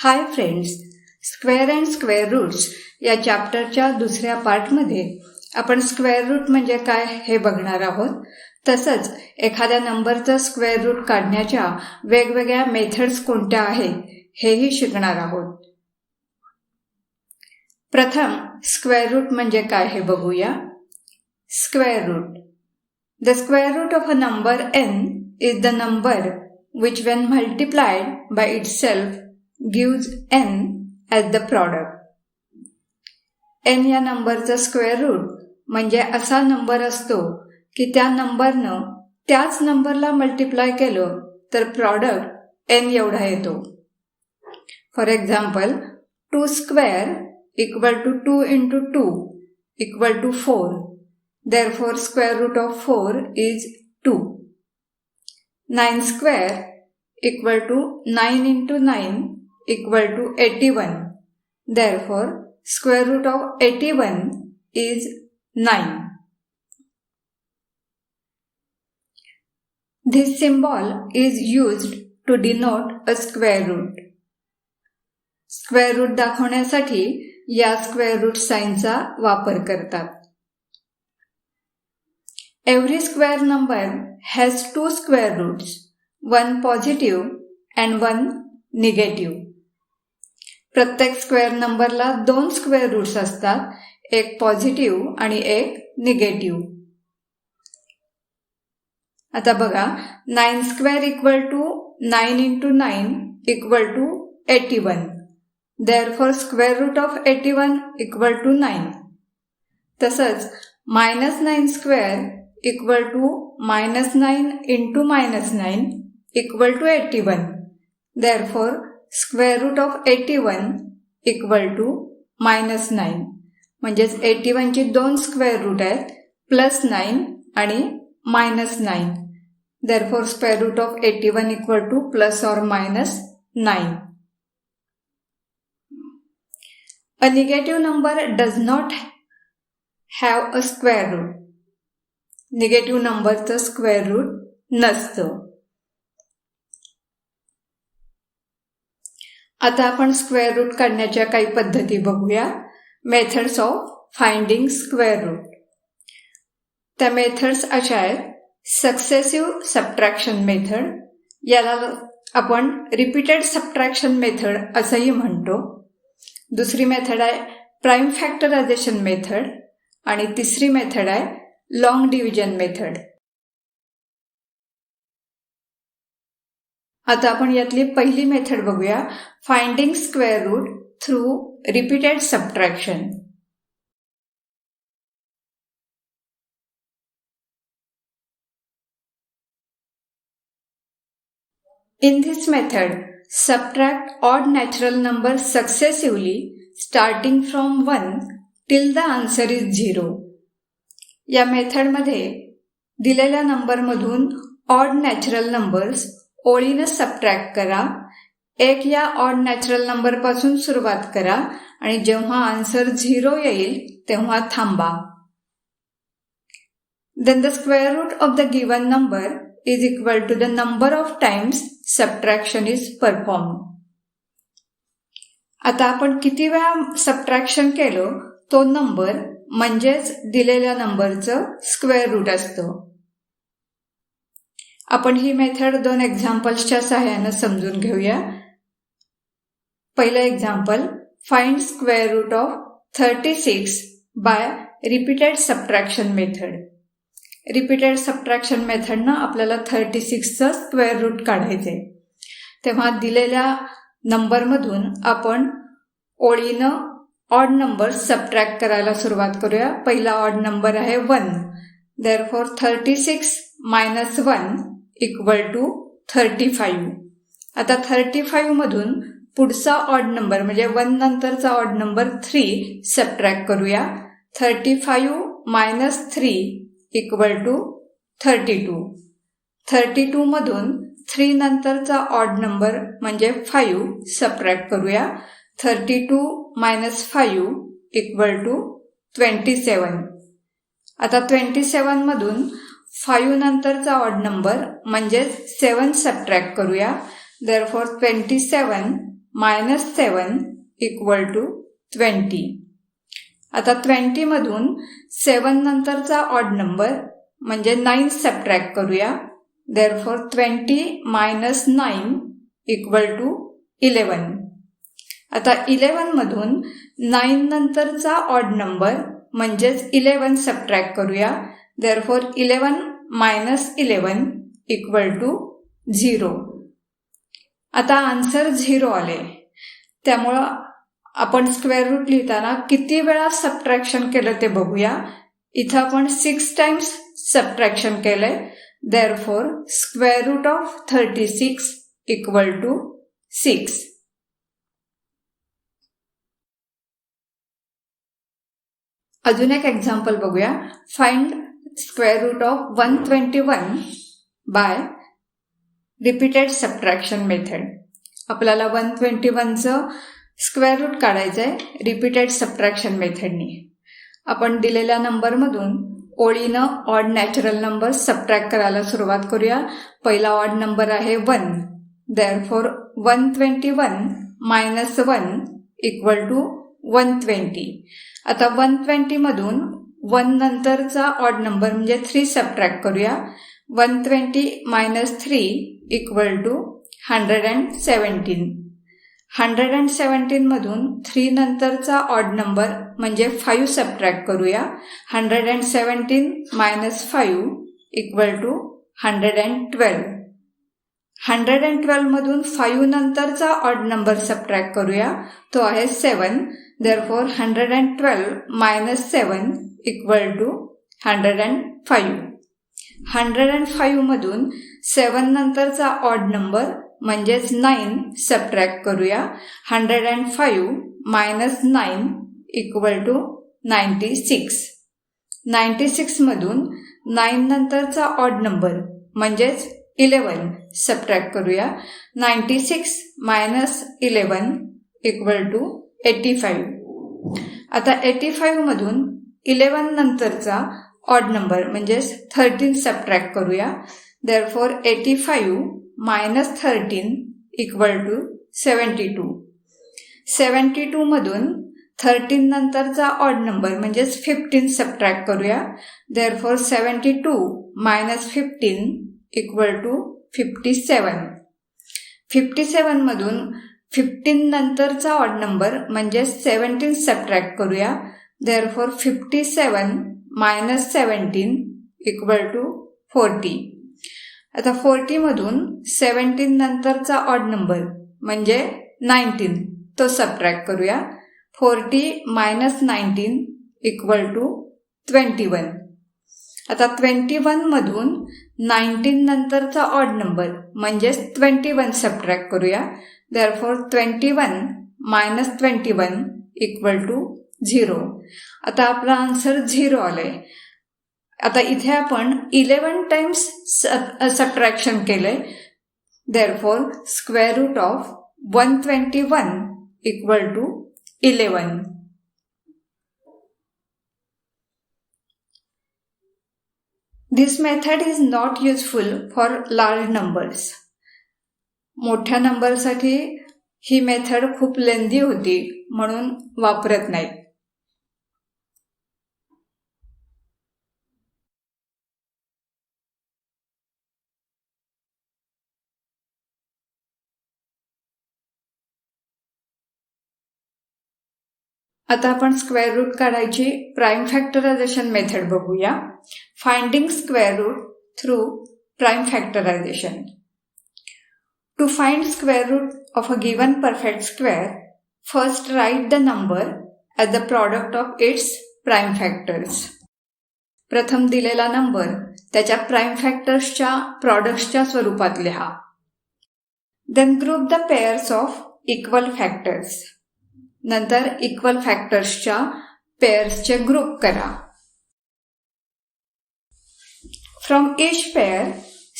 High friends, square and square roots या चॅप्टरच्या दुसऱ्या पार्टमध्ये आपण स्क्वेअर रूट म्हणजे काय हे बघणार आहोत. तसंच एखाद्या नंबरचं स्क्वेअर रूट काढण्याच्या वेगवेगळ्या मेथड्स कोणत्या आहेत हेही शिकणार आहोत. प्रथम स्क्वेअर रूट म्हणजे काय हे बघूया. Square root. The square root of a number n is the number which when multiplied by itself gives n as the product. n या नंबरचा स्क्वेअर रूट म्हणजे असा नंबर असतो की त्या नंबरनं त्याच नंबरला मल्टिप्लाय केलं तर प्रॉडक्ट n एवढा येतो. For example 2 square equal to 2 into 2 equal to 4. Therefore, square root of 4 is 2. 9 square equal to 9 into 9 equal to 81. Therefore, square root of 81 is 9. This symbol is used to denote a square root. Square root दाखवण्यासाठी या square route साइनचा वापर करतात. Every square number has two square roots, one positive and one negative. प्रत्येक square नंबरला दोन square roots असतात, एक positive आणि एक निगेटिव्ह. आता बघा, 9 square equal to 9 into 9 equal to 81. Therefore, square root of 81 equal to 9. तसंच -9 square equal to -9 into -9 equal to 81. Therefore, square root of 81 equal to -9. म्हणजेच 81 ची दोन स्क्वेअर रूट आहेत, +9 आणि -9. Therefore, square root of 81 equal to plus or minus 9. A negative number does not have a square root. Negative नंबरचं square root नसतं. आता आपण square root काढण्याच्या काही पद्धती बघूया. Methods of finding square root. त्या मेथड्स अशा आहेत. सक्सेसिव्ह सबट्रॅक्शन मेथड, याला आपण रिपीटेड सबट्रॅक्शन मेथड असंही म्हणतो. दुसरी मेथड आहे प्राइम फॅक्टरायझेशन मेथड आणि तिसरी मेथड आहे लॉंग डिव्हिजन मेथड. आता आपण यातली पहिली मेथड बघूया, finding square root through repeated subtraction. In this method, subtract odd natural numbers successively starting from 1 till the answer is 0. या मेथडमध्ये दिलेल्या नंबरमधून ऑड नॅचरल नंबर्स ओळीनं सबट्रॅक्ट करा. एक या ऑड नॅचरल नंबरपासून सुरुवात करा आणि जेव्हा आन्सर 0 येईल तेव्हा थांबा. Then the square root of the given number is equal to the number of times subtraction is performed. आता आपण किती वेळा सबट्रॅक्शन केलं तो नंबर म्हणजेच दिलेल्या नंबरचं स्क्वेअर रूट असतं. आपण ही मेथड 2 एक्झाम्पल्सच्या सहाय्यानं समजून घेऊया. पहिलं example, find square root of 36 by repeated subtraction method. Repeated subtraction मेथडनं आपल्याला 36चं स्क्वेअर रूट काढायचे. तेव्हा दिलेल्या नंबरमधून आपण ओळीनं ऑड नंबर सबट्रॅक्ट करायला सुरुवात करूया. पहिला ऑड नंबर आहे 1. Therefore, 36 minus 1 equal to 35. आता 35 मधून पुढचा ऑड नंबर म्हणजे 1 नंतरचा ऑड नंबर 3 सबट्रॅक्ट करूया. 35 minus 3 equal to 32. 32 मधून 3 नंतरचा ऑड नंबर म्हणजे 5 सबट्रॅक्ट करूया. 32 minus 5 equal to 27. आता 27 मधून 5 नंतरचा ऑड नंबर म्हणजे 7 सबट्रॅक्ट करूया. Therefore, 27 -7 = 20. आता 20 मधून 7 नंतरचा ऑड नंबर म्हणजे 9 सबट्रॅक्ट करूया. देअरफॉर 20 - 9 = 11. आता 11 मधून 9 नंतरचा ऑड नंबर म्हणजेच 11 सबट्रॅक्ट करूया. देअरफॉर 11 - 11 = 0. आता आन्सर 0 आले. त्यामुळं आपण स्क्वेअर रूट लिहिताना किती वेळा सबट्रॅक्शन केलं ते बघूया. इथं आपण 6 टाइम्स सबट्रॅक्शन केलंय. Therefore square root of 36 = 6. अजून एक एक्झाम्पल बघूया. Find square root of 121 by repeated subtraction method. आपल्याला 121चं स्क्वेअर रूट काढायचं आहे रिपीटेड सबट्रॅक्शन मेथडनी. आपण दिलेल्या नंबरमधून ओळीनं ऑड नॅचरल नंबर सबट्रॅक्ट करायला सुरुवात करूया. पहिला ऑड नंबर आहे 1. देअरफॉर 121 - 1 = 120. आता 120 मधून 1 नंतरचा ऑड नंबर म्हणजे 3 सबट्रॅक्ट करूया. 120 - 3 = 117. 117 मधून 3 नंतरचा ऑड नंबर म्हणजे 5 सबट्रॅक्ट करूया. 117 - 5 = 112. 112 मधून 5 नंतरचा ऑड नंबर सबट्रॅक्ट करूया. तो आहे 7. देअरफॉर 112 - 7 = 105. 105 मधून 7 नंतरचा ऑड नंबर म्हणजेच 9 सबट्रॅक्ट करूया. 105 - 9 = 96. 96 मधून 9 नंतरचा ऑड नंबर म्हणजेच 11 सबट्रॅक्ट करूया. 96 - 11 = 85. आता 85 मधून 11 नंतरचा ऑड नंबर म्हणजेच 13 सबट्रॅक्ट करूया. देअरफॉर 85 - 13 = 72. 72 मधून 13 नंतरचा ऑड नंबर म्हणजेच 15 सबट्रॅक्ट करूया. देअरफॉर 72 - 15 = 57. 57 मधून 15 नंतरचा ऑड नंबर म्हणजे 17 सबट्रॅक्ट करूया. देअरफॉर 57 - 17 = 40. आता 40 मधून 17 नंतरचा ऑड नंबर म्हणजे 19 तो सबट्रॅक्ट करूया. 40 - 19 = 21. आता 21 मधून 19 नंतरचा ऑड नंबर म्हणजेच 21 सबट्रॅक्ट करूया. देअरफॉर 21 - 21 = 0. आता आपला आन्सर 0 आलाय. आता इथे आपण 11 टाइम्स सबट्रॅक्शन केलंय. Therefore square root of 121 = 11. This method is not useful for large numbers. मोठ्या नंबरसाठी ही मेथड खूप लेंदी होती म्हणून वापरत नाही. आता आपण स्क्वेअर रूट काढायची प्राइम फॅक्टरायझेशन मेथड बघूया. Finding square root through prime factorisation. To find square root of a given perfect square, first write the number as the product of its prime factors. प्रथम दिलेला number त्याच्या prime फॅक्टर्सच्या प्रॉडक्ट्सच्या स्वरूपात लिहा. Then group the pairs of equal factors. नंतर equal फॅक्टर्सच्या पेअर्सचे ग्रुप करा. From each pair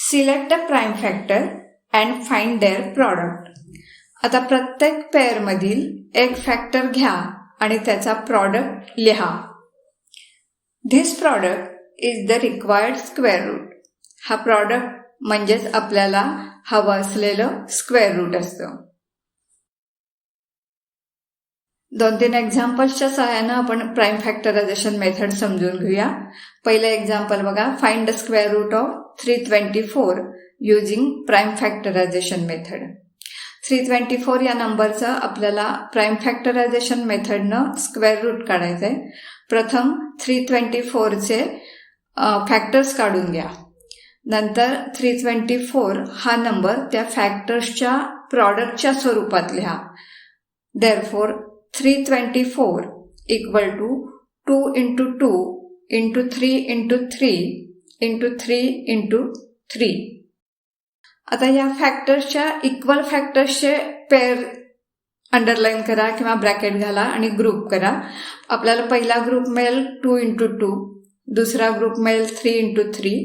select a prime factor and find their product. आता प्रत्येक पेअरमधील एक फॅक्टर घ्या आणि त्याचा प्रॉडक्ट लिहा. This product is the required square root. हा प्रॉडक्ट म्हणजेच आपल्याला हवं असलेलं स्क्वेअर रूट असतं. 2-3 एक्झाम्पल्सच्या सहाय्यानं आपण प्राईम फॅक्टरायझेशन मेथड समजून घेऊया. पहिलं एक्झाम्पल बघा, find the square root of 324 using prime factorization method. 324 या नंबरचं आपल्याला प्राईम फॅक्टरायझेशन मेथडनं स्क्वेअर रूट काढायचं आहे. प्रथम 324चे फॅक्टर्स काढून घ्या. नंतर 324 हा नंबर त्या फॅक्टर्सच्या प्रॉडक्टच्या स्वरूपात लिहा. Therefore 324 equal to 2 into 2 into 3 into 3 into 3 into 3. आता या फॅक्टर्सच्या इक्वल फॅक्टर्सचे पेअर अंडरलाईन करा किंवा ब्रॅकेट घाला आणि ग्रुप करा. आपल्याला पहिला ग्रुप मिळेल 2 into 2, दुसरा ग्रुप मिळेल 3 into 3,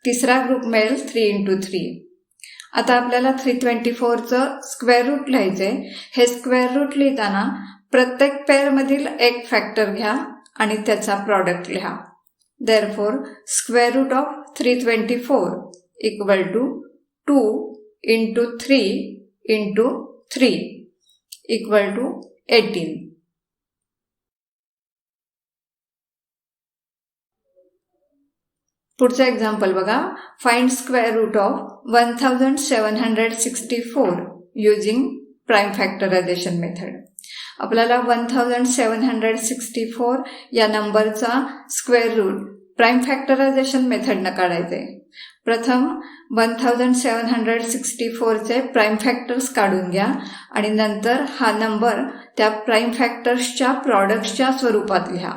तिसरा ग्रुप मिळेल 3 into 3. आता आपल्याला 324चं स्क्वेअर रूट लिहायचंय. हे स्क्वेअर रूट लिहिताना प्रत्येक पेअरमधील एक फॅक्टर घ्या आणि त्याचा प्रॉडक्ट लिहा. Therefore square root of 324 equal to 2 into 3 into 3 equal to 18. पुढचं एक्झाम्पल बघा, find square root of 1764 using prime factorization method. आपल्याला 1764 या नंबरचा स्क्वेअर रूट प्राईम फॅक्टरायझेशन मेथडनं काढायचे. प्रथम 1764चे प्राईम फॅक्टर्स काढून घ्या आणि नंतर हा नंबर त्या प्राईम फॅक्टर्सच्या प्रॉडक्ट्सच्या स्वरूपात लिहा.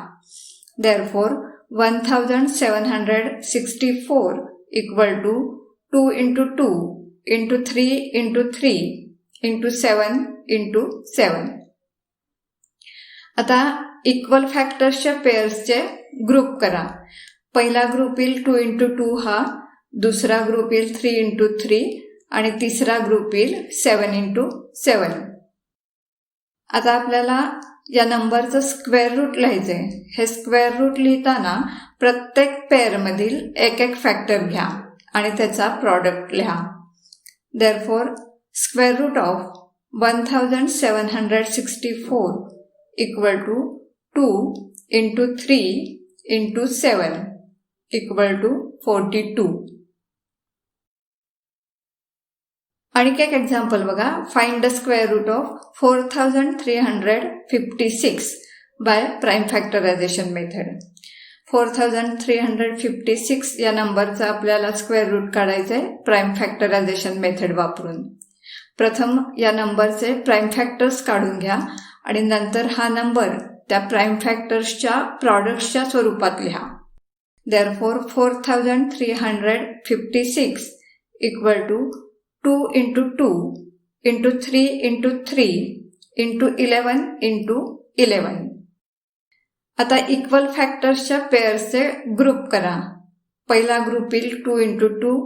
Therefore 1764 equal to 2 into 2 into 3 into 3 into 7 into 7. आता इक्वल फॅक्टर्सच्या पेअर्सचे ग्रुप करा. पहिला ग्रुप येईल 2 into 2 हा, दुसरा ग्रुप येईल 3 into 3 आणि तिसरा ग्रुप येईल 7 into 7. आता आपल्याला या नंबरचं स्क्वेअर रूट लिहायचंय. हे स्क्वेअर रूट लिहिताना प्रत्येक पेअरमधील एक एक फॅक्टर घ्या आणि त्याचा प्रॉडक्ट लिहा. Therefore square root of 1764 equal to 2 into 3 into 7 equal to 42. आणखी एक एक्झाम्पल बघा, find the square root of 4356 by prime factorization method. 4356 या नंबरचा आपल्याला स्क्वेअर रूट काढायचं आहे प्राईम फॅक्टरायझेशन मेथड वापरून. प्रथम या नंबरचे प्राईम फॅक्टर्स काढून घ्या आणि नंतर हा नंबर त्या प्राईम फॅक्टर्सच्या प्रॉडक्ट्सच्या स्वरूपात लिहा. Therefore 4356 equal to 2 into 2 into 3 into 3 into 11 into 11. आता इक्वल फॅक्टर्सच्या पेअर्सचे ग्रुप करा. पहिला ग्रुप येईल 2 into 2,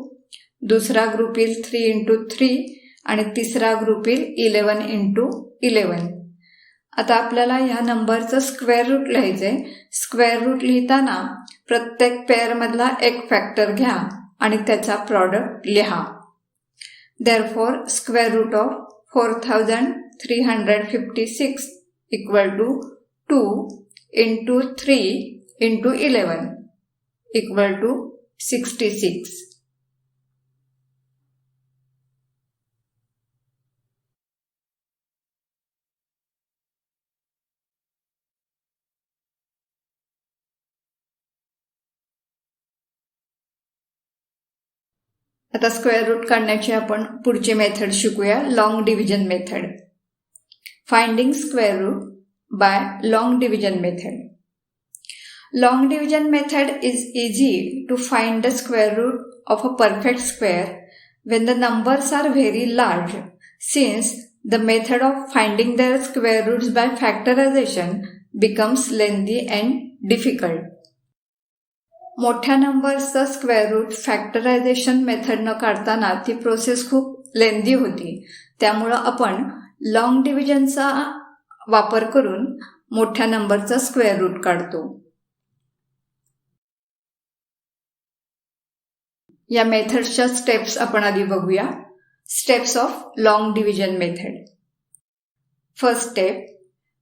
दुसरा ग्रुप येईल 3 into 3 आणि तिसरा ग्रुप येईल 11 into 11. आता आपल्याला ह्या नंबरचं स्क्वेअर रूट लिहायचंय. स्क्वेअर रूट लिहिताना प्रत्येक पेअरमधला एक फॅक्टर घ्या आणि त्याचा प्रॉडक्ट लिहा. Therefore, square root of 4356 equal to 2 into 3 into 11 equal to 66. आता स्क्वेअर रूट काढण्याची आपण पुढची मेथड शिकूया, long division method. Finding square root by long division method. Long division method is easy to find the square root of a perfect square when the numbers are very large, since the method of finding their square roots by factorization becomes lengthy and difficult. मोठ्या नंबर्सचं square route factorisation मेथडनं काढताना ती process खूप लेंदी होती. त्यामुळं आपण long डिव्हिजनचा वापर करून मोठ्या नंबरचा स्क्वेअर रूट काढतो. या मेथडच्या स्टेप्स आपण आधी बघूया. Steps of long division method. First step,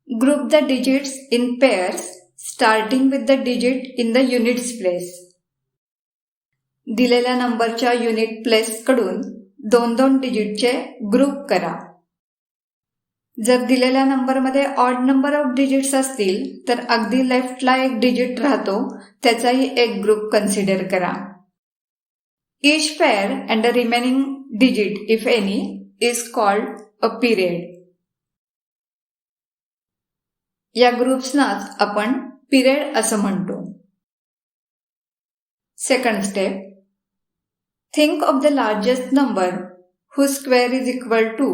Group the digits in pairs starting with the digit in the units place. दिलेल्या नंबरच्या युनिट प्लेस कडून 2-2 डिजिटचे ग्रुप करा. जर दिलेल्या नंबरमध्ये ऑड नंबर ऑफ डिजिट्स असतील तर अगदी लेफ्टला एक डिजिट राहतो त्याचाही एक ग्रुप कन्सिडर करा. Each pair and the remaining digit, if any, is called a period. या ग्रुप्सनाच आपण पिरियड असं म्हणतो. Second step. Think of the largest number whose square is equal to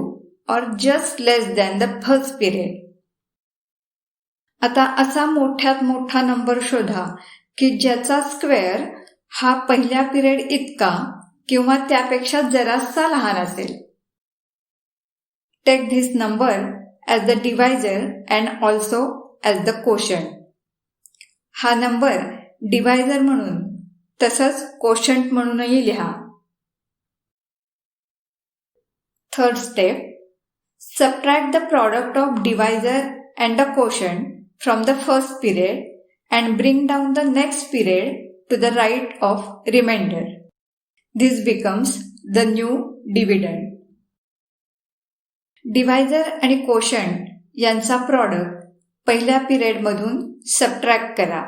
or just less than the first period. आता असा मोठ्यात मोठा number शोधा की ज्याचा स्क्वेअर हा पहिल्या पिरियड इतका किंवा त्यापेक्षा जरासा लहान असेल. Take this number as the divisor and also as the quotient. हा नंबर डिवायझर म्हणून तसंच कोशंट म्हणूनही लिहा. Third step. Subtract the product of divisor and the quotient from the first period and bring down the next period to the right of remainder. This becomes the new dividend. Divisor आणि quotient यांचा product पहिल्या पिरियडमधून subtract करा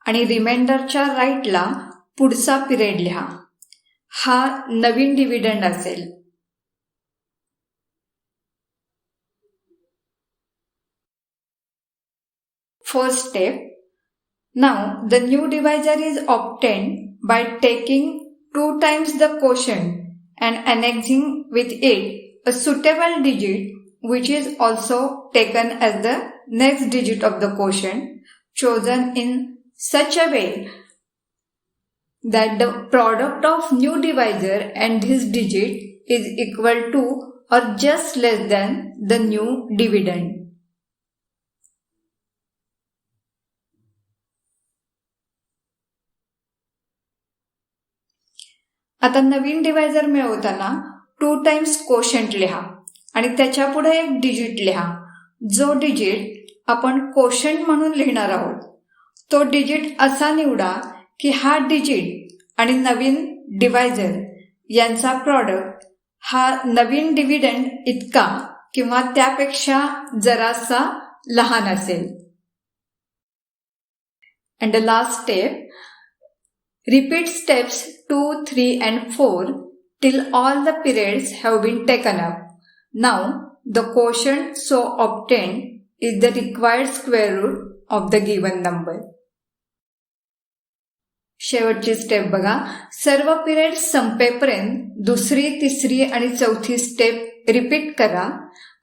आणि रिमाइंडरच्या राईटला पुढचा period लिहा. हा नवीन dividend असेल. First step. Now the new divisor is obtained by taking 2 times the quotient and annexing with it a suitable digit which is also taken as the next digit of the quotient, chosen in such a way that the product of new divisor and this digit is equal to or just less than the new dividend. आता नवीन divisor मिळवताना 2 times quotient लिहा आणि त्याच्या पुढे एक digit लिहा. जो digit आपण कोशंट म्हणून लिहिणार आहोत तो डिजिट असा निवडा की हा डिजिट आणि नवीन डिवायझर यांचा प्रॉडक्ट हा नवीन डिव्हिडंड इतका किंवा त्यापेक्षा जरासा लहान असेल. And the last step. Repeat steps 2, 3 and 4 till all the periods have been taken up. Now the quotient so obtained is the required square root of the given number. शेवटची step बघा. सर्व period संपेपर्यंत दुसरी, तिसरी आणि चौथी step repeat करा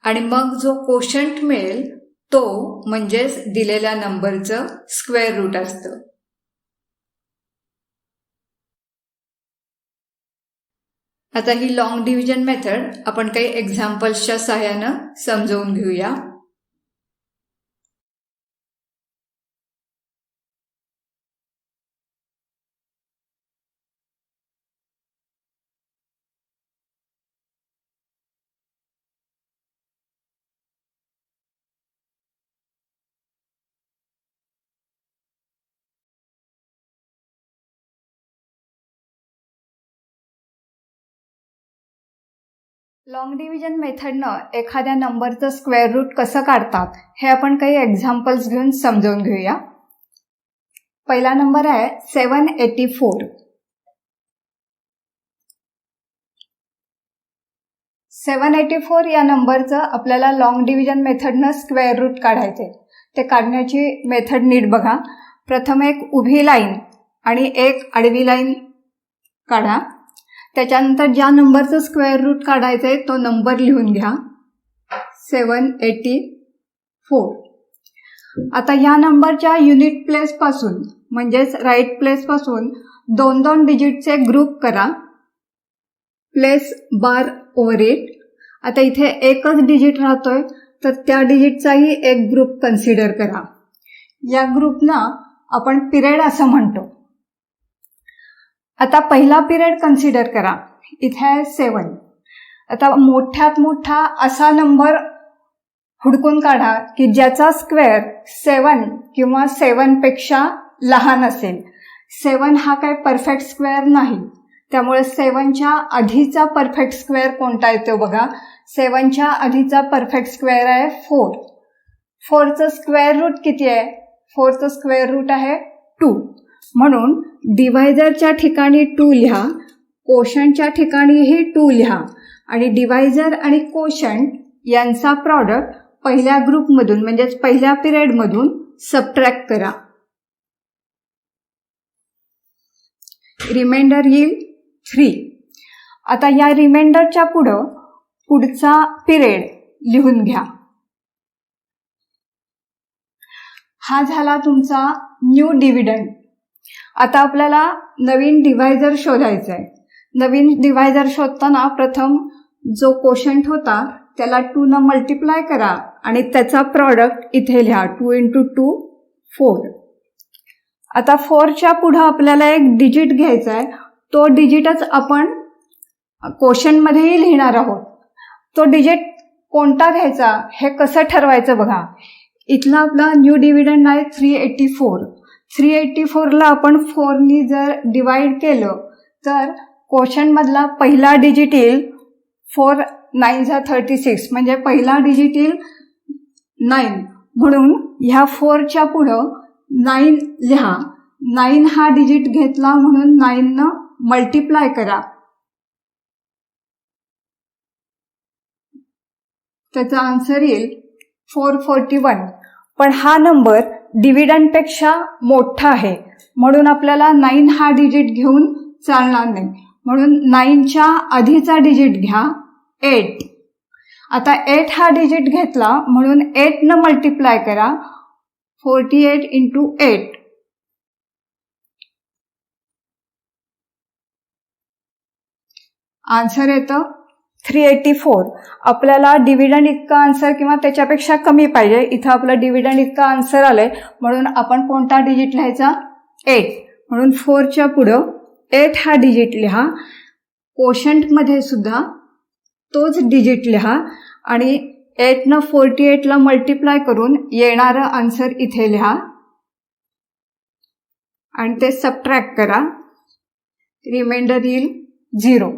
आणि मग जो कोशंट मिळेल तो म्हणजेच दिलेल्या नंबरचं स्क्वेअर रूट असतं. आता ही लॉंग डिव्हिजन मेथड आपण काही एक्झाम्पल्सच्या सहाय्यानं समजावून घेऊया. लॉंग डिव्हिजन मेथडनं एखाद्या नंबरचं स्क्वेअर रूट कसं काढतात हे आपण काही एक्झाम्पल्स घेऊन समजावून घेऊया. पहिला नंबर आहे 784. 784 या नंबरचं आपल्याला लॉंग डिव्हिजन मेथडनं स्क्वेअर रूट काढायचे. ते काढण्याची मेथड नीट बघा. प्रथम एक उभी लाईन आणि एक आडवी लाईन काढा. त्याच्यानंतर ज्या नंबरचं स्क्वेअर रूट काढायचंय तो नंबर लिहून घ्या 784. आता या नंबरच्या युनिट प्लेस पासून म्हणजेच राईट प्लेस पासून 2-2 डिजिटचे ग्रुप करा. Place bar over it. आता इथे एकच डिजिट राहतोय तर त्या डिजिटचाही एक ग्रुप कन्सिडर करा. या ग्रुपना आपण पिरियड असं म्हणतो. आता पहिला पिरियड कन्सिडर करा. इथे आहे 7. आता मोठ्यात मोठा असा नंबर हुडकून काढा की ज्याचा स्क्वेअर 7 किंवा 7 पेक्षा लहान असेल. 7 हा काय परफेक्ट स्क्वेअर नाही, त्यामुळे 7च्या आधीचा परफेक्ट स्क्वेअर कोणता येतो बघा. 7च्या आधीचा परफेक्ट स्क्वेअर आहे 4. 4चं स्क्वेअर रूट किती आहे? 4चं स्क्वेअर रूट आहे 2. म्हणून डिवायझरच्या ठिकाणी 2 लिहा, कोशंटच्या ठिकाणीही 2 लिहा आणि डिवायझर आणि कोशंट यांचा प्रॉडक्ट पहिल्या ग्रुपमधून म्हणजेच पहिल्या पिरियडमधून सबट्रॅक्ट करा. रिमाइंडर येईल 3. आता या रिमाइंडरच्या पुढचा पिरियड लिहून घ्या. हा झाला तुमचा न्यू डिव्हिडंड. आता आपल्याला नवीन डिवायझर शोधायचा आहे. नवीन डिवायझर शोधताना प्रथम जो कोशंट होता त्याला 2 न मल्टिप्लाय करा आणि त्याचा प्रॉडक्ट इथे लिहा. 2 × 2 4. आता 4च्या पुढे आपल्याला एक डिजिट घ्यायचा आहे. तो डिजिटच आपण कोशंटमध्येही लिहिणार आहोत. तो डिजिट कोणता घ्यायचा हे कसं ठरवायचं बघा. इथला आपला न्यू डिव्हिडंड आहे 384. 384ला आपण 4नी जर डिवाइड केलं तर कोशंटमधला पहिला डिजिट येईल 4 9 36, म्हणजे पहिला डिजिट येईल 9. म्हणून ह्या 4च्या पुढं 9 लिहा. 9 हा डिजिट घेतला म्हणून 9 न मल्टिप्लाय करा. त्याचा आन्सर येईल 441. पण हा नंबर डिव्हिडंडपेक्षा मोठा आहे म्हणून आपल्याला 9 हा डिजिट घेऊन चालणार नाही. म्हणून 9च्या आधीचा डिजिट घ्या 8. आता 8 हा डिजिट घेतला म्हणून 8 न मल्टिप्लाय करा. 48 × 8. आन्सर येतं 384. आपल्याला डिव्हिडंड इतका आन्सर किंवा त्याच्यापेक्षा कमी पाहिजे. इथं आपलं डिव्हिडंड इतका आन्सर आलंय म्हणून आपण कोणता डिजिट लिहायचा? 8. म्हणून 4च्या पुढं 8 हा डिजिट लिहा. कोशंटमध्ये सुद्धा तोच डिजिट लिहा आणि 8 न 48ला मल्टिप्लाय करून येणारं आन्सर इथे लिहा आणि ते सबट्रॅक्ट करा. रिमाइंडर येईल 0.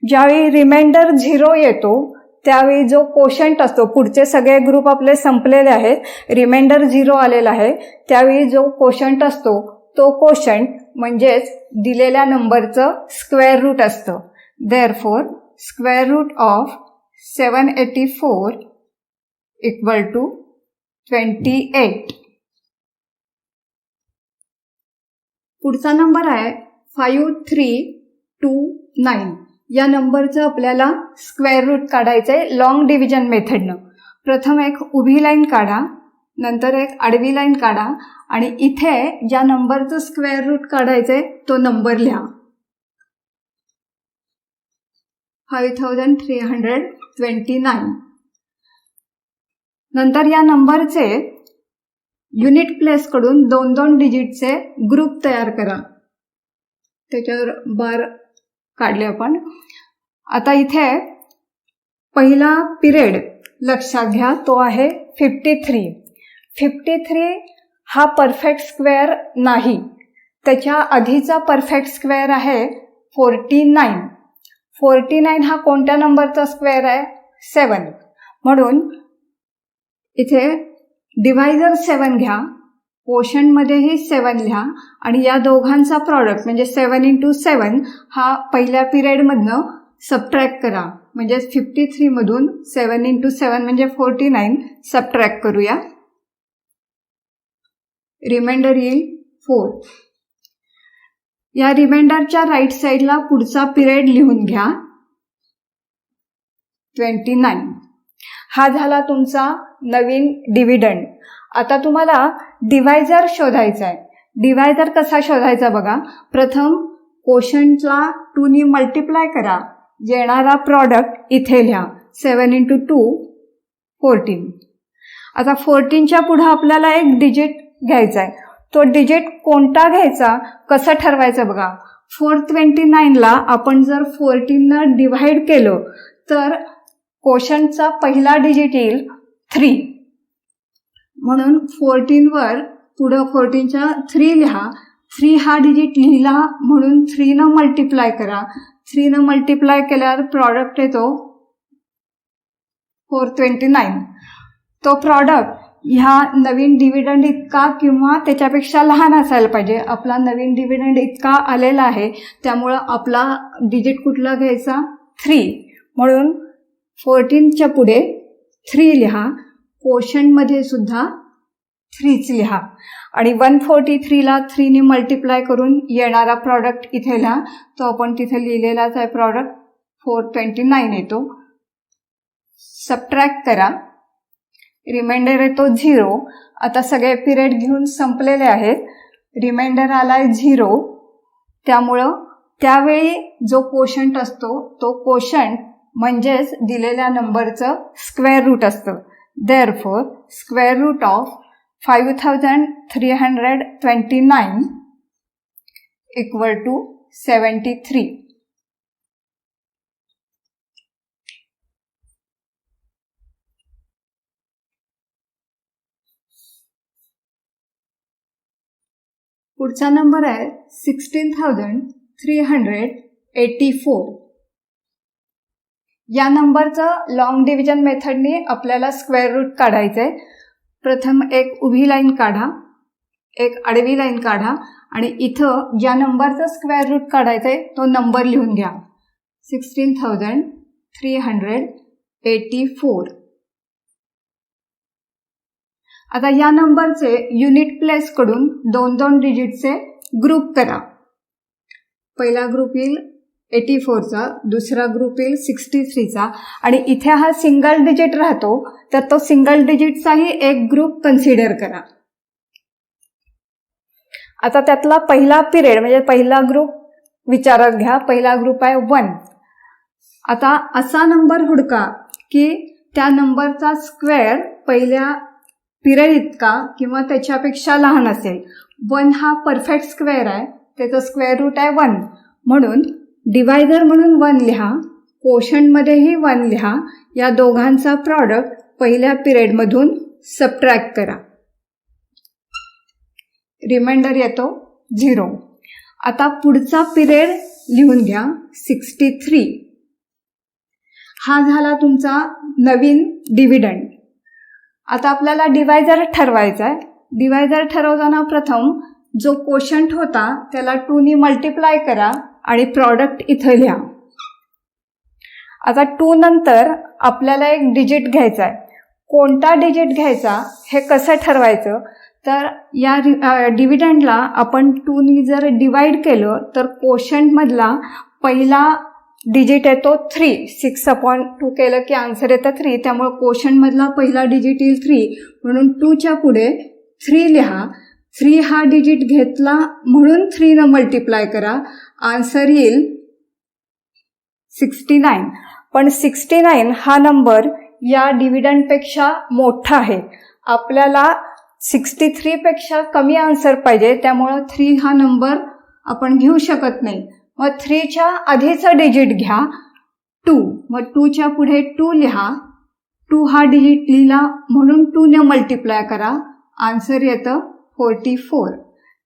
ज्यावेळी रिमाइंडर 0 येतो त्यावेळी जो कोशंट असतो, पुढचे सगळे ग्रुप आपले संपलेले आहेत, रिमाइंडर 0 आलेला आहे, त्यावेळी जो कोशंट असतो तो कोशंट म्हणजेच दिलेल्या नंबरचं स्क्वेअर रूट असतं. Therefore square root of 784 = 28. पुढचा नंबर आहे 5329. या नंबरचं आपल्याला स्क्वेअर रूट काढायचं आहे लॉंग डिव्हिजन मेथडनं. प्रथम एक उभी लाईन काढा, नंतर एक आडवी लाईन काढा आणि इथे ज्या नंबरचं स्क्वेअर रूट काढायचं आहे तो नंबर लिहा. 5329. नंतर या नंबरचे युनिट प्लेस कडून 2-2 डिजिटचे ग्रुप तयार करा. त्याच्यावर बार काढले आपण. आता इथे पहिला पिरियड लक्षात घ्या, तो आहे 53. 53 हा परफेक्ट स्क्वेअर नाही, त्याच्या आधीचा परफेक्ट स्क्वेअर आहे 49. 49 हा कोणत्या नंबरचा स्क्वेअर आहे? 7. म्हणून इथे डिवायझर 7 घ्या, कोशंटमध्येही 7 लिहा आणि या दोघांचा प्रॉडक्ट म्हणजे 7 × 7 हा पहिल्या पिरियडमधनं सबट्रॅक्ट करा. म्हणजे 53 मधून 7 × 7 म्हणजे 49 सबट्रॅक्ट करूया. रिमाइंडर येईल 4. या रिमाइंडरच्या राईट साईडला पुढचा पिरियड लिहून घ्या 29. हा झाला तुमचा नवीन डिव्हिडंड. आता तुम्हाला डिवायझर शोधायचा आहे. डिवायझर कसा शोधायचा बघा. प्रथम कोशंटला 2नी मल्टिप्लाय करा, येणारा प्रॉडक्ट इथे लिहा. 7 × 2 14. आता 14च्या पुढे आपल्याला एक डिजिट घ्यायचा आहे. तो डिजिट कोणता घ्यायचा, कसं ठरवायचं बघा. 429ला आपण जर 14 डिव्हाइड केलं तर कोशंटचा पहिला डिजिट येईल 3. म्हणून 14 वर पुढं 14च्या 3 लिहा. 3 हा डिजिट लिहिला म्हणून 3 न मल्टिप्लाय करा. 3 न मल्टिप्लाय केल्यावर प्रॉडक्ट येतो 429. तो प्रॉडक्ट ह्या नवीन डिव्हिडंड इतका किंवा त्याच्यापेक्षा लहान असायला पाहिजे. आपला नवीन डिव्हिडंड इतका आलेला आहे, त्यामुळं आपला डिजिट कुठला घ्यायचा? 3. म्हणून 14च्या पुढे 3 लिहा. कोशंटमध्ये सुद्धा 3च लिहा आणि 143ला 3 ने मल्टिप्लाय करून येणारा प्रॉडक्ट इथे लिहा. तो आपण तिथे लिहिलेलाच आहे. प्रॉडक्ट 429 येतो. सबट्रॅक्ट करा. रिमाइंडर येतो 0. आता सगळे पिरियड घेऊन संपलेले आहेत. रिमाइंडर आलाय 0. त्यामुळं त्यावेळी जो कोशंट असतो तो कोशंट म्हणजेच दिलेल्या नंबरचं स्क्वेअर रूट असतं. Therefore square root of 5329 equal to 73. पुढचा नंबर आहे 16,384. या नंबरचं लॉंग डिव्हिजन मेथडने आपल्याला स्क्वेअर रूट काढायचंय. प्रथम एक उभी लाईन काढा, एक आडवी लाईन काढा आणि इथं ज्या नंबरचं स्क्वेअर रूट काढायचंय तो नंबर लिहून घ्या. 16,384. आता या नंबरचे युनिट प्लेस कडून 2-2 डिजिटचे ग्रुप करा. पहिला ग्रुप येईल 84चा, दुसरा ग्रुप येईल 63चा आणि इथे हा सिंगल डिजिट राहतो तर तो सिंगल डिजिटचाही एक ग्रुप कन्सिडर करा. आता त्यातला पहिला पिरियड म्हणजे पहिला ग्रुप विचारात घ्या. पहिला ग्रुप आहे 1. आता असा नंबर हुडका की त्या नंबरचा स्क्वेअर पहिल्या पिरियड इतका किंवा त्याच्यापेक्षा लहान असेल. 1 हा परफेक्ट स्क्वेअर आहे, त्याचं स्क्वेअर रूट आहे 1. म्हणून डिवायझर म्हणून 1 लिहा, कोशंटमध्येही 1 लिहा. या दोघांचा प्रॉडक्ट पहिल्या पिरियडमधून सबट्रॅक्ट करा. रिमाइंडर येतो 0. आता पुढचा पिरियड लिहून घ्या 63. हा झाला तुमचा नवीन डिव्हिडंड. आता आपल्याला डिवायझर ठरवायचा आहे. डिवायझर ठरवताना प्रथम जो कोशंट होता त्याला 2 ने मल्टिप्लाय करा आणि प्रॉडक्ट इथं लिहा. आता 2 नंतर आपल्याला एक डिजिट घ्यायचा आहे. कोणता डिजिट घ्यायचा हे कसं ठरवायचं? तर या डिव्हिडंडला आपण 2 ने जर डिवाइड केलं तर कोशंटमधला पहिला डिजिट येतो 3. 6/2 केलं की आन्सर येतं 3. त्यामुळे कोशंटमधला पहिला डिजिट येईल 3. म्हणून 2च्या पुढे 3 लिहा. 3 हा डिजिट घेतला म्हणून 3 न मल्टिप्लाय करा. आन्सर येईल 69. पण 69 हा नंबर या डिव्हिडंडपेक्षा मोठा आहे. आपल्याला 63 पेक्षा कमी आन्सर पाहिजे, त्यामुळं 3 हा नंबर आपण घेऊ शकत नाही. मग 3च्या आधीचा डिजिट घ्या 2. मग 2च्या पुढे 2 लिहा. 2 हा डिजिट लिहिला म्हणून 2 ने मल्टिप्लाय करा. आन्सर येतं 44.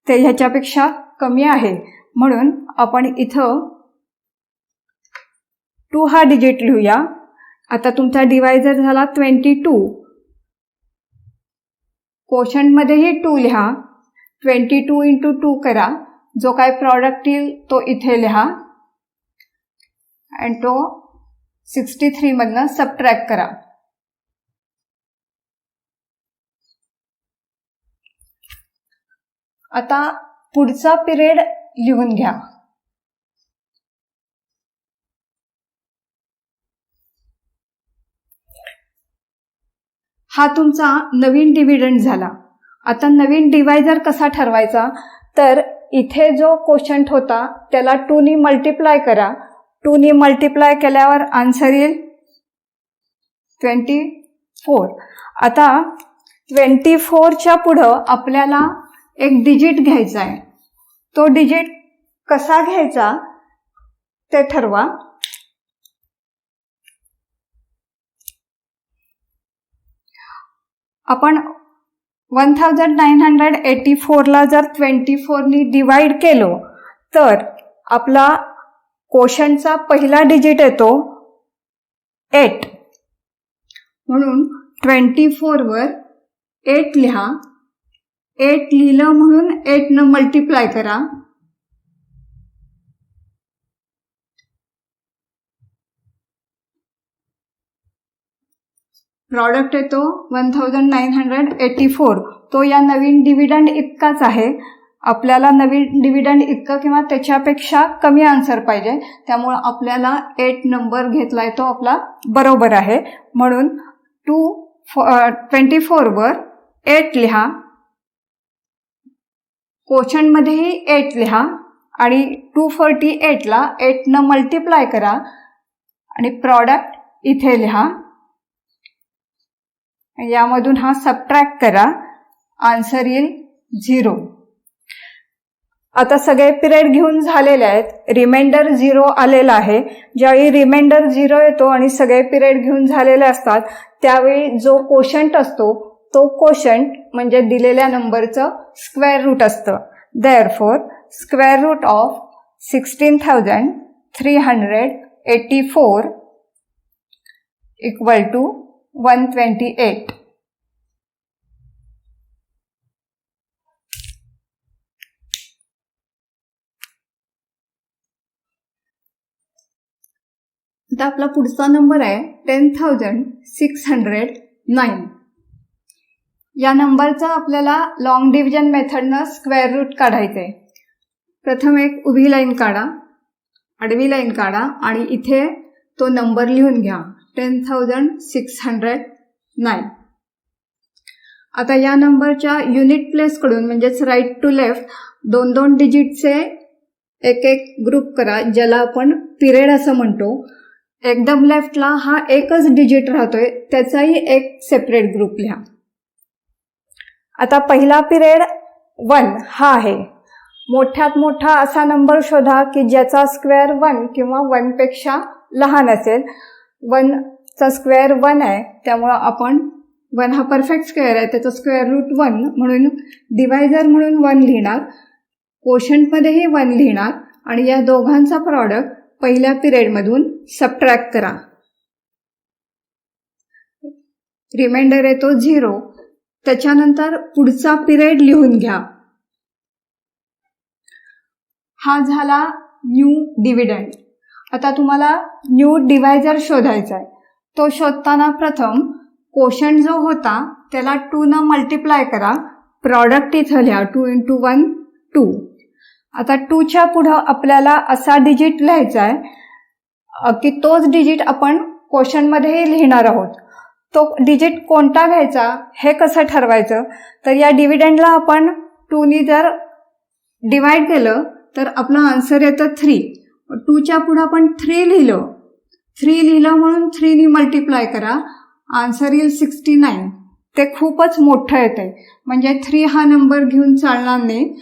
ते ह्याच्यापेक्षा कमी आहे म्हणून आपण इथं 2 हा डिजिट लिहूया. आता तुमचा डिवायझर झाला 22. कोशंटमध्येही 2 लिहा. 22 × 2 करा. जो काय प्रॉडक्ट येईल तो इथे लिहा आणि तो 63 मधनं सबट्रॅक्ट करा. आता पुढचा पिरियड लिहून घ्या. हा तुमचा नवीन डिव्हिडंड झाला. आता नवीन डिवायझर कसा ठरवायचा? तर इथे जो कोशंट होता त्याला 2 ने मल्टिप्लाय करा. 2 ने मल्टिप्लाय केल्यावर आन्सर येईल 24. आता 24च्या पुढं आपल्याला एक डिजिट घ्यायचा आहे. तो डिजिट कसा घ्यायचा ते ठरवा. आपण 1984ला जर 24नी डिवाइड केलो तर आपला कोशंटचा पहिला डिजिट येतो 8. म्हणून 24 वर 8 लिहा. 8 लिहिलं म्हणून 8 न मल्टिप्लाय करा. प्रॉडक्ट येतो 1984. तो या नवीन डिव्हिडंड इतकाच आहे. आपल्याला नवीन डिव्हिडंड इतकं किंवा त्याच्यापेक्षा कमी आन्सर पाहिजे, त्यामुळे आपल्याला 8 नंबर घेतलाय तो आपला बरोबर आहे. म्हणून 24 वर 8 लिहा, कोशंटमध्येही 8 लिहा आणि 248ला 8 न मल्टिप्लाय करा आणि प्रॉडक्ट इथे लिहा. यामधून हा सबट्रॅक्ट करा, आन्सर येईल 0. आता सगळे पिरियड घेऊन झालेले आहेत. रिमाइंडर 0 आलेला आहे. ज्यावेळी रिमाइंडर 0 येतो आणि सगळे पिरियड घेऊन झालेले असतात त्यावेळी जो कोशंट असतो तो कोशंट म्हणजे दिलेल्या नंबरचं स्क्वेअर रूट असतं. Therefore square root of 16,384 equal to 128. आता आपला पुढचा नंबर आहे 10,609. या नंबरचा आपल्याला लॉंग डिव्हिजन मेथडनं स्क्वेअर रूट काढायचं आहे. प्रथम एक उभी लाईन काढा, आडवी लाईन काढा आणि इथे तो नंबर लिहून घ्या 10,609. आता या नंबरच्या युनिट प्लेसकडून म्हणजेच राईट टू लेफ्ट 2-2 डिजिटचे एक एक ग्रुप करा, ज्याला आपण पिरियड असं म्हणतो. एकदम लेफ्टला हा एकच डिजिट राहतोय, त्याचाही एक सेपरेट ग्रुप लिहा. आता पहिला पिरियड 1 हा आहे. मोठ्यात मोठा असा नंबर शोधा की ज्याचा स्क्वेअर 1 किंवा 1 पेक्षा लहान असेल. 1 चा स्क्वेअर 1 आहे, त्यामुळं आपण 1 हा परफेक्ट स्क्वेअर आहे, त्याचा स्क्वेअर रूट 1 म्हणून डिवायझर म्हणून 1 लिहिणार. कोशंटमध्येही 1 लिहिणार आणि या दोघांचा प्रॉडक्ट पहिल्या पिरियडमधून सबट्रॅक्ट करा. रिमाइंडर येतो 0. त्याच्यानंतर पुढचा पिरियड लिहून घ्या. हा झाला न्यू डिव्हिडंड. आता तुम्हाला न्यू डिवायझर शोधायचा आहे. तो शोधताना प्रथम कोशंट जो होता त्याला 2 न मल्टिप्लाय करा. प्रॉडक्ट इथं लिहा 2 × 1 2. आता 2च्या पुढं आपल्याला असा डिजिट लिहायचा आहे की तोच डिजिट आपण क्वोशंटमध्येही लिहिणार आहोत. तो डिजिट कोणता घ्यायचा हे कसं ठरवायचं, तर या डिव्हिडंडला आपण 2नी जर डिवाइड केलं तर आपलं आन्सर येतं 3. 2च्या पुढं आपण 3 लिहिलं म्हणून 3नी मल्टिप्लाय करा, आन्सर येईल 69. ते खूपच मोठं येते, म्हणजे 3 हा नंबर घेऊन चालणार नाही.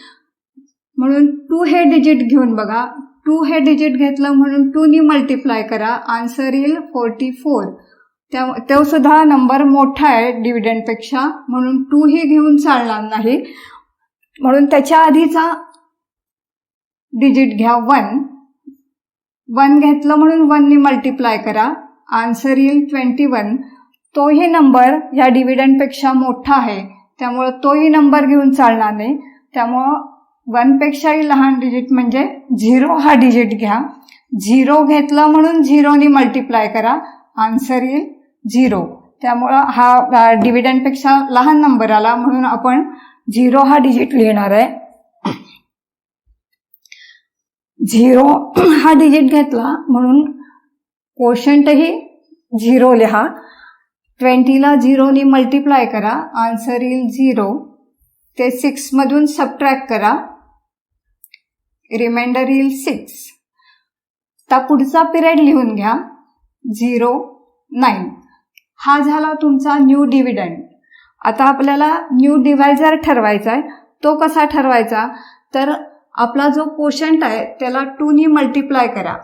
म्हणून 2 हे डिजिट घेऊन बघा. 2 हे डिजिट घेतलं म्हणून 2नी मल्टिप्लाय करा, आन्सर येईल 44. तो सुद्धा नंबर मोठा आहे डिव्हिडंडपेक्षा, म्हणून 2 ही घेऊन चालणार नाही. म्हणून त्याच्या आधीचा डिजिट घ्या 1 घेतलं म्हणून 1नी मल्टिप्लाय करा, आन्सर येईल 21. तोही नंबर या डिव्हिडंडपेक्षा मोठा आहे, त्यामुळं तोही नंबर घेऊन चालणार नाही. त्यामुळं 1 पेक्षाही लहान डिजिट म्हणजे 0 हा डिजिट घ्या. 0 घेतलं म्हणून 0नी मल्टिप्लाय करा, आन्सर येईल 0. त्यामुळं हा डिव्हिडंडपेक्षा लहान नंबर आला, म्हणून आपण 0 हा डिजिट लिहिणार आहे. 0 हा डिजिट घेतला म्हणून कोशंटही 0 लिहा. 20ला 0नी मल्टिप्लाय करा, आन्सर येईल 0. ते 6 मधून सबट्रॅक्ट करा, रिमाइंडर येईल 6. आता पुढचा पिरियड लिहून घ्या 09. हा झाला तुमचा न्यू डिव्हिडंड. आता आपल्याला न्यू डिवायझर ठरवायचा आहे. तो कसा ठरवायचा, तर आपला जो कोशंट आहे त्याला 2नी मल्टिप्लाय करा.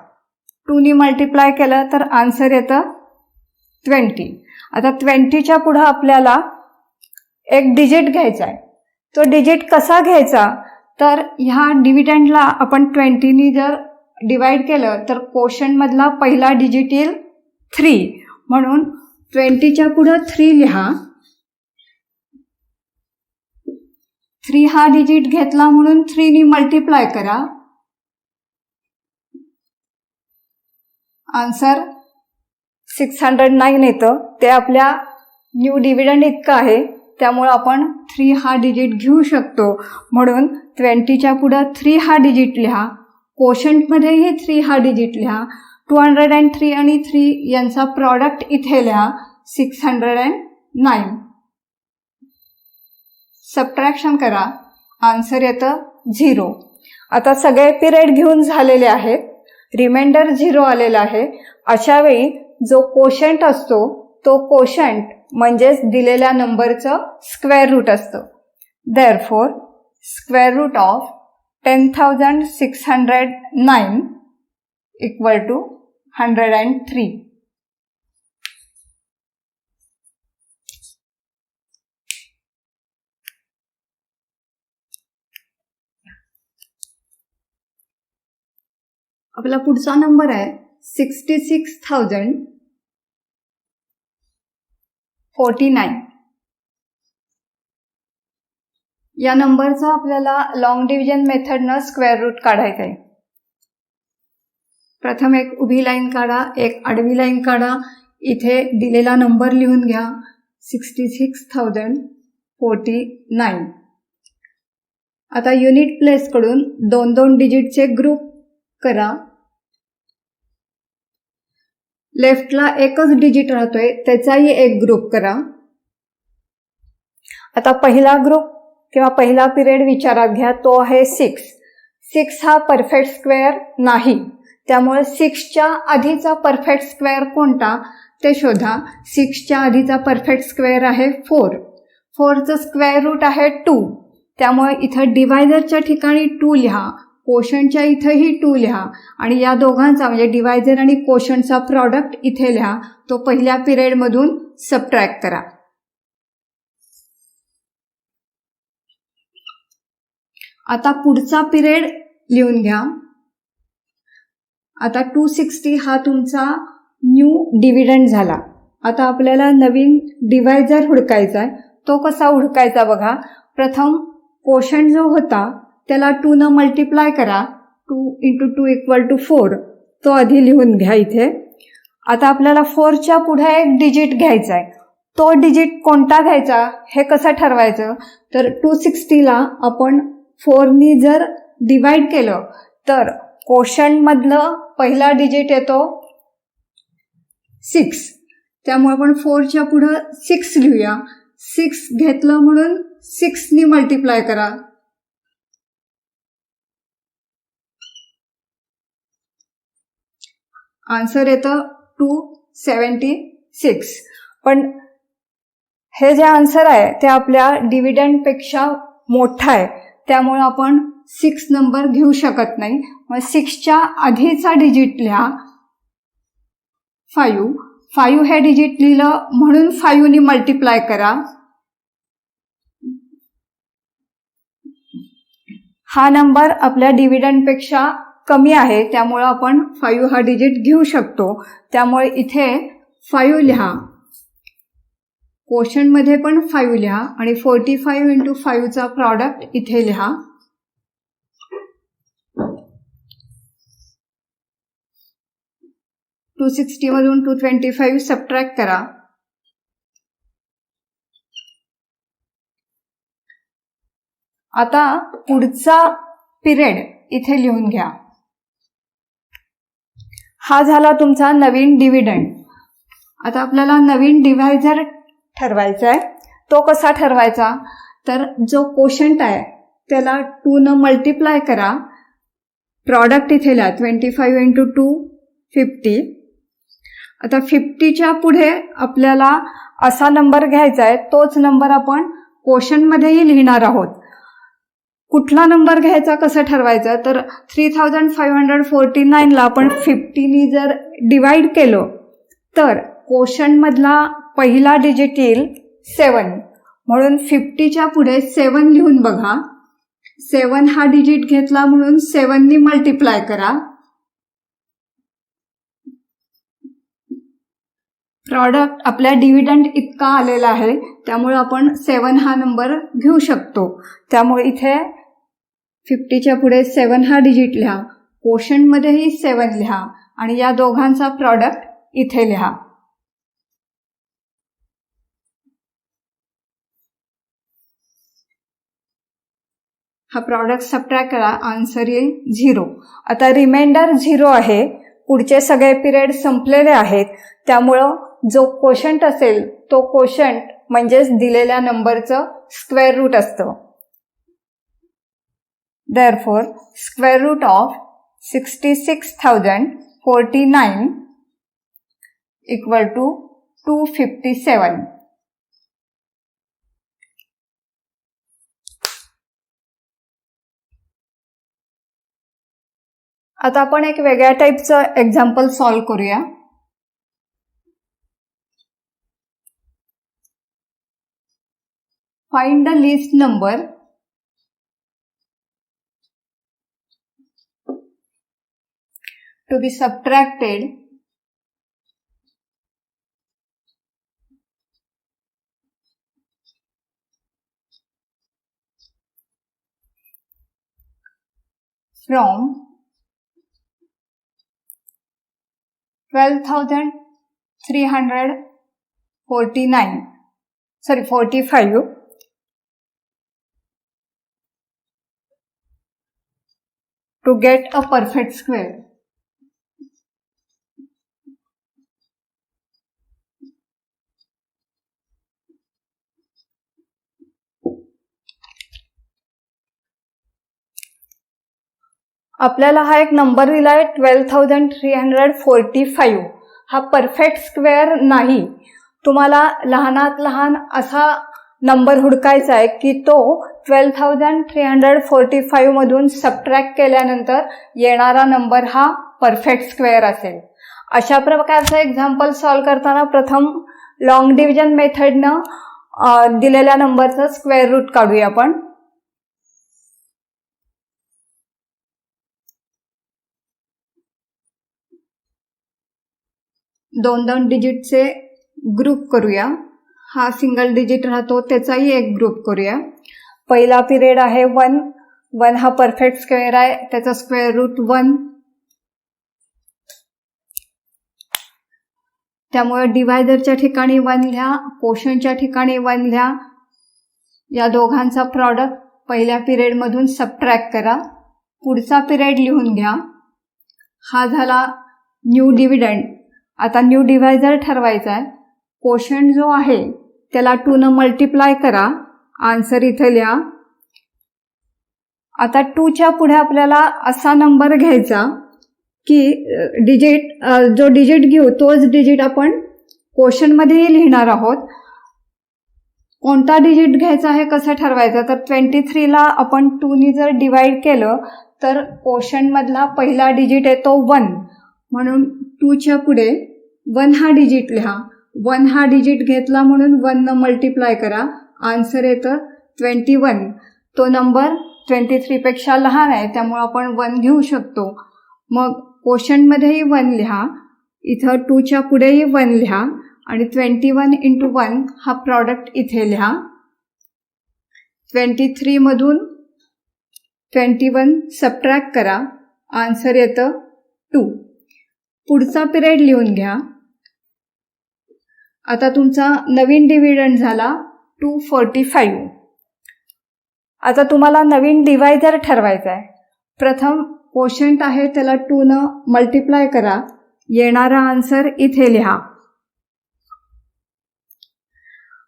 2नी मल्टिप्लाय केलं तर आन्सर येतं 20. आता 20च्या पुढं आपल्याला एक डिजिट घ्यायचा आहे. तो डिजिट कसा घ्यायचा, तर ह्या डिव्हिडंडला आपण 20ने जर डिवाइड केलं तर कोशंटमधला पहिला डिजिट येईल 3. म्हणून 20च्या पुढं 3 लिहा. 3 हा डिजिट घेतला म्हणून 3ने मल्टिप्लाय करा. आन्सर 609 येतं. ते आपल्या न्यू डिव्हिडंड इतकं आहे, त्यामुळे आपण 3 हा डिजिट घेऊ शकतो. म्हणून 20च्या पुढं 3 हा डिजिट लिहा. कोशंटमध्येही 3 हा डिजिट लिहा. 203 आणि 3 यांचा प्रॉडक्ट इथे लिहा. 609. सबट्रॅक्शन करा. आन्सर येतं 0. आता सगळे पिरियड घेऊन झालेले आहेत. रिमाइंडर 0 आलेला आहे. अशा वेळी जो कोशंट असतो तो कोशंट म्हणजेच दिलेल्या नंबरचं स्क्वेअर रूट असतं. Therefore square root of 10,609 equal to 103. आपला पुढचा नंबर आहे 66,049. या नंबरचा आपल्याला लॉंग डिव्हिजन मेथडनं स्क्वेअर रूट काढायचा आहे. प्रथम एक उभी लाईन काढा, एक आडवी लाईन काढा. इथे दिलेला नंबर लिहून घ्या 66,049. आता युनिट प्लेस कडून 2-2 डिजिटचे ग्रुप करा. लेफ्टला एकच डिजिट राहतोय त्याचाही एक ग्रुप करा. आता पहिला ग्रुप किंवा पहिला पिरियड विचारात घ्या, तो आहे 6. 6 हा परफेक्ट स्क्वेअर नाही, त्यामुळे 6च्या आधीचा परफेक्ट स्क्वेअर कोणता ते शोधा. 6च्या आधीचा परफेक्ट स्क्वेअर आहे 4. 4चं स्क्वेअर रूट आहे 2, त्यामुळे इथं डिवायझरच्या ठिकाणी 2 लिहा. कोशंटच्या इथंही 2 लिहा आणि या दोघांचा म्हणजे डिवायझर आणि कोशंटचा प्रॉडक्ट इथे लिहा. तो पहिल्या पिरियडमधून सबट्रॅक्ट करा. आता पुढचा पिरियड लिहून घ्या. आता 260 हा तुमचा न्यू डिव्हिडंड झाला. आता आपल्याला नवीन डिवायझर हुडकायचा आहे. तो कसा हुडकायचा बघा. प्रथम कोशंट जो होता त्याला 2 न मल्टिप्लाय करा. 2 × 2 = 4. तो आधी लिहून घ्या इथे. आता आपल्याला 4च्या पुढे एक डिजिट घ्यायचा आहे. तो डिजिट कोणता घ्यायचा हे कसं ठरवायचं, तर 260ला आपण 4नी जर डिवाइड केलं तर कोशंटमधलं पहिला डिजिट येतो 6. त्यामुळे आपण 4च्या पुढं 6 लिहूया. 6 घेतलं म्हणून 6नी मल्टिप्लाय करा. आन्सर येतं 276. पण हे जे आन्सर आहे ते आपल्या डिव्हिडंडपेक्षा मोठा आहे, त्यामुळे आपण 6 नंबर घेऊ शकत नाही. मग 6च्या आधीचा डिजिट लिहा 5. 5 हे डिजिट लिहिलं म्हणून 5नी मल्टिप्लाय करा. हा नंबर आपल्या डिव्हिडंडपेक्षा कमी आहे, त्यामुळे आपण 5 हा डिजिट घेऊ शकतो. त्यामुळे इथे 5 लिहा. कोशंटमध्ये पण 5 लिहा आणि 45 × 5चा प्रॉडक्ट इथे लिहा. टू 260 मधून 225 सबट्रॅक्ट करा. आता पुढचा पिरियड इथे लिहून घ्या. हा झाला तुमचा नवीन डिव्हिडंड. आता आपल्याला नवीन डिव्हायझर ठरवायचा आहे. तो कसा ठरवायचा, तर जो कोशंट आहे त्याला 2 न मल्टिप्लाय करा. प्रॉडक्ट इथे लिहा 25 × 2 50. आता 50च्या पुढे आपल्याला असा नंबर घ्यायचा आहे, तोच नंबर आपण कोशंटमध्येही लिहिणार आहोत. कुठला नंबर घ्यायचा कसं ठरवायचं, तर 3549ला आपण 50नी जर डिवाइड केलं तर कोशंटमधला पहिला डिजिट येईल 7. म्हणून 50च्या पुढे 7 लिहून बघा. 7 हा डिजिट घेतला म्हणून 7 नी मल्टिप्लाय करा. प्रॉडक्ट आपल्या डिव्हिडंड इतका आलेला आहे, त्यामुळे आपण 7 हा नंबर घेऊ शकतो. त्यामुळे इथे 50च्या पुढे 7 हा डिजिट लिहा, कोशंटमध्येही 7 लिहा आणि या दोघांचा प्रॉडक्ट इथे लिहा. हा प्रॉडक्ट सबट्रॅक्ट करा, आन्सर येईल 0. आता रिमाइंडर 0 आहे. पुढचे सगळे पिरियड संपलेले आहेत, त्यामुळं जो कोशंट असेल तो कोशंट म्हणजेच दिलेल्या नंबरचं स्क्वेअर रूट असतं. Therefore square root of 66,049 equal to 257. आता आपण एक वेगळ्या टाईपचं एक्झाम्पल सॉल्व्ह करूया. Find the least number to be subtracted from 45 to get a perfect square. आपल्याला हा एक नंबर दिलाय 12,345. हा परफेक्ट स्क्वेअर नाही. तुम्हाला लहानात लहान असा नंबर हुडकायचा आहे की तो 12,345 मधून सबट्रॅक्ट केल्यानंतर येणारा नंबर हा परफेक्ट स्क्वेअर असेल. अशा प्रकारचं एक्झाम्पल सॉल्व्ह करताना प्रथम लॉंग डिव्हिजन मेथडनं दिलेल्या नंबरचं स्क्वेअर रूट काढूया आपण. 2 डिजिटचे ग्रुप करूया. हा सिंगल डिजिट राहतो त्याचाही एक ग्रुप करूया. पहिला पिरियड आहे 1. 1 हा परफेक्ट स्क्वेअर आहे, त्याचा स्क्वेअर रूट 1. त्यामुळे डिवायझरच्या ठिकाणी 1 लिहा, कोशंटच्या ठिकाणी 1 लिहा. या दोघांचा प्रॉडक्ट पहिल्या पिरियडमधून सबट्रॅक्ट करा. पुढचा पिरियड लिहून घ्या. हा झाला न्यू डिव्हिडंड. आता न्यू डिव्हायझर ठरवायचा आहे. कोशंट जो आहे त्याला 2 न मल्टिप्लाय करा, आन्सर इथे लिहा. आता 2च्या पुढे आपल्याला असा नंबर घ्यायचा की जो डिजिट घेऊ तोच डिजिट आपण कोशंटमध्येही लिहिणार आहोत. कोणता डिजिट घ्यायचा हे कसं ठरवायचं, तर 23ला आपण 2नी जर डिवाइड केलं तर कोशंटमधला पहिला डिजिट येतो 1. म्हणून 2च्या पुढे 1 हा डिजिट लिहा. 1 हा डिजिट घेतला म्हणून 1 न मल्टिप्लाय करा, आन्सर येतं 21. तो नंबर 23 पेक्षा लहान आहे त्यामुळे आपण 1 घेऊ शकतो. मग कोशंटमध्येही 1 लिहा, इथं 2च्या पुढेही 1 लिहा आणि 21 इंटू 1 हा प्रॉडक्ट इथे लिहा. 23 मधून 21 सबट्रॅक्ट करा, आन्सर येतं 2. पुढचा पिरियड लिहून घ्या. आता तुमचा नवीन डिव्हिडंड झाला 245. आता तुम्हाला नवीन डिवायझर ठरवायचा आहे. प्रथम कोशंट आहे त्याला 2 न मल्टिप्लाय करा, येणारा आन्सर इथे लिहा.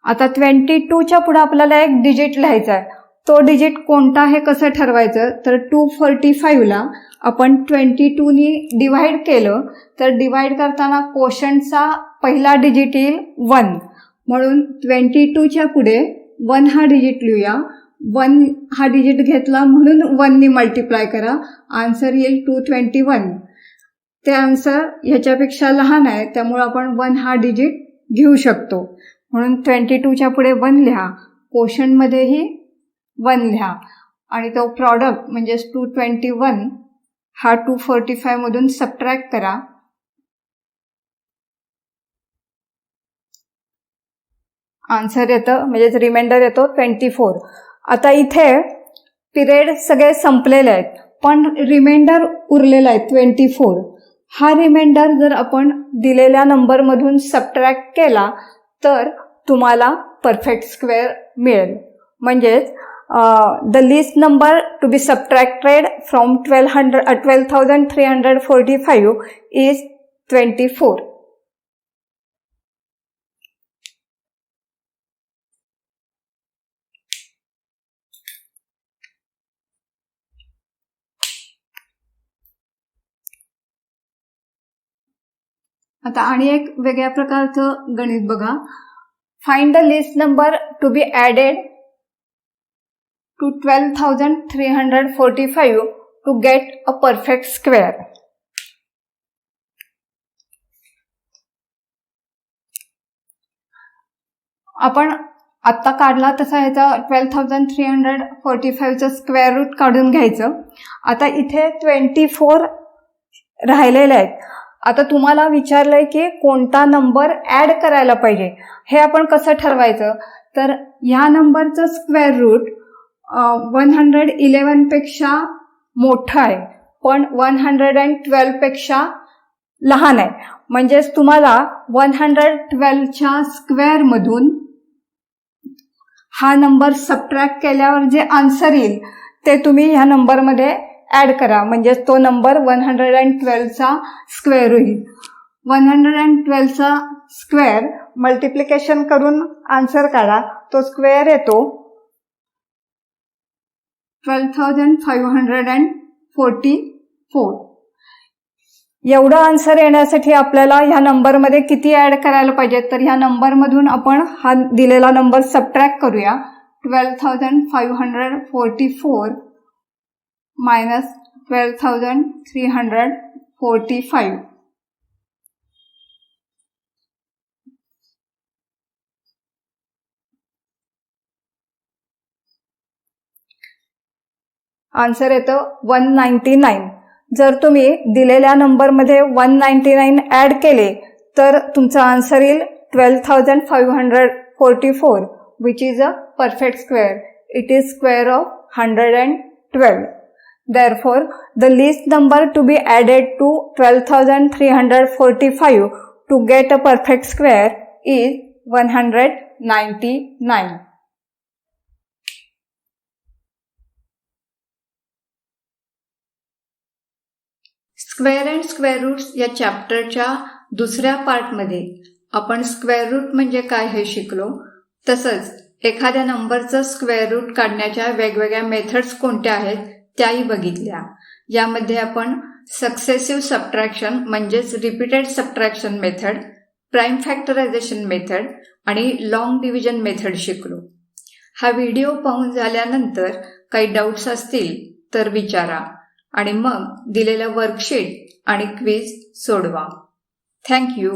आता 22च्या पुढे आपल्याला एक डिजिट लिहायचा आहे. तो डिजिट कोणता हे कसं ठरवायचं, तर 245ला आपण 22नी डिवाइड केलं तर डिवाइड करताना कोशंटचा पहिला डिजिट येईल 1. म्हणून 22च्या पुढे 1 हा डिजिट लिहूया. 1 हा डिजिट घेतला म्हणून 1नी मल्टिप्लाय करा, आन्सर येईल 221. ते आन्सर ह्याच्यापेक्षा लहान आहे त्यामुळे आपण 1 हा डिजिट घेऊ शकतो. म्हणून 22च्या पुढे 1 लिहा, कोशंटमध्येही 1 लिहा आणि तो प्रॉडक्ट म्हणजेच 221 हा 245 मधून सबट्रॅक्ट करा. आन्सर येतं म्हणजेच रिमाइंडर येतो 24. आता इथे पिरियड सगळे संपलेले आहेत पण रिमाइंडर उरलेला आहे 24. हा रिमाइंडर जर आपण दिलेल्या नंबरमधून सबट्रॅक्ट केला तर तुम्हाला परफेक्ट स्क्वेअर मिळेल. म्हणजेच the least number to be subtracted from 12,345 is 24. आता आणि एक वेगळ्या प्रकारचं गणित बघा. Find the list number to be added to 12,345 to get a perfect square. आपण आत्ता काढला तसा ह्याचा 12,345चा स्क्वेअर रूट काढून घ्यायचं. आता इथे 24 राहिलेले आहेत. आता तुम्हाला विचारलंय की कोणता नंबर ऍड करायला पाहिजे. हे आपण कसं ठरवायचं तर ह्या नंबरचं स्क्वेअर रूट 111 पेक्षा मोठं आहे पण 112 पेक्षा लहान आहे. म्हणजेच तुम्हाला 112च्या स्क्वेअर मधून हा नंबर सबट्रॅक्ट केल्यावर जे आन्सर येईल ते तुम्ही ह्या नंबरमध्ये ऍड करा. म्हणजेच तो नंबर 112चा स्क्वेअर होईल. 112चा स्क्वेअर मल्टिप्लिकेशन करून आन्सर काढा. तो स्क्वेअर येतो 12,544. एवढा आन्सर येण्यासाठी आपल्याला ह्या नंबरमध्ये किती ऍड करायला पाहिजे तर ह्या नंबरमधून आपण हा दिलेला नंबर सबट्रॅक्ट करूया. 12,544 मायनस 12,345. आन्सर येतं 199. जर तुम्ही दिलेल्या नंबरमध्ये 199 ऍड केले तर तुमचा आन्सर येईल 12,544 which is a perfect square. It is square of 112. Therefore, the least number to be added to 12,345 to get a perfect square is 199. Square and square roots या चॅप्टरच्या दुसऱ्या पार्टमध्ये आपण स्क्वेअर रूट म्हणजे काय हे शिकलो. तसंच एखाद्या नंबरचं स्क्वेअर रूट काढण्याच्या वेगवेगळ्या मेथड्स कोणत्या आहेत त्याही बघितल्या. यामध्ये आपण सक्सेसिव्ह सबट्रॅक्शन म्हणजेच repeated subtraction method, prime factorisation method आणि लॉंग डिव्हिजन मेथड शिकलो. हा व्हिडिओ पाहून झाल्यानंतर काही डाऊट्स असतील तर विचारा आणि मग दिलेलं वर्कशीट आणि क्विज सोडवा. Thank you.